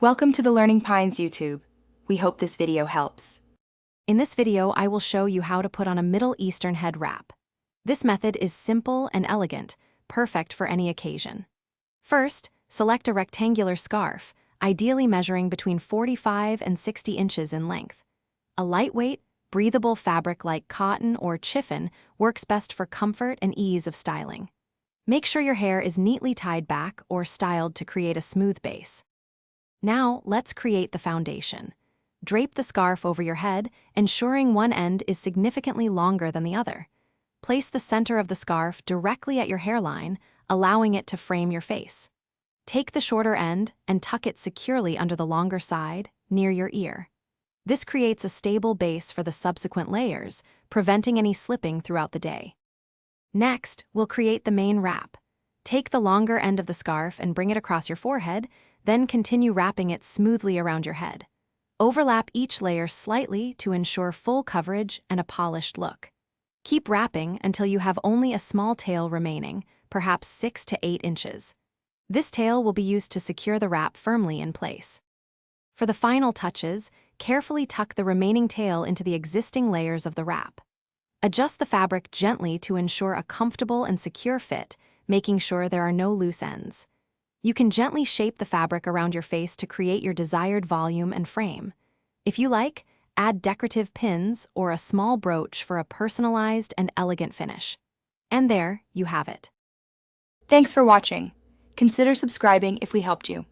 Welcome to the Learning Pines YouTube. We hope this video helps. In this video, I will show you how to put on a Middle Eastern head wrap. This method is simple and elegant, perfect for any occasion. First, select a rectangular scarf, ideally measuring between 45 and 60 inches in length. A lightweight, breathable fabric like cotton or chiffon works best for comfort and ease of styling. Make sure your hair is neatly tied back or styled to create a smooth base. Now, let's create the foundation. Drape the scarf over your head, ensuring one end is significantly longer than the other. Place the center of the scarf directly at your hairline, allowing it to frame your face. Take the shorter end and tuck it securely under the longer side, near your ear. This creates a stable base for the subsequent layers, preventing any slipping throughout the day. Next, we'll create the main wrap. Take the longer end of the scarf and bring it across your forehead, then continue wrapping it smoothly around your head. Overlap each layer slightly to ensure full coverage and a polished look. Keep wrapping until you have only a small tail remaining, perhaps 6 to 8 inches. This tail will be used to secure the wrap firmly in place. For the final touches, carefully tuck the remaining tail into the existing layers of the wrap. Adjust the fabric gently to ensure a comfortable and secure fit, making sure there are no loose ends. You can gently shape the fabric around your face to create your desired volume and frame. If you like, add decorative pins or a small brooch for a personalized and elegant finish. And there you have it. Thanks for watching. Consider subscribing if we helped you.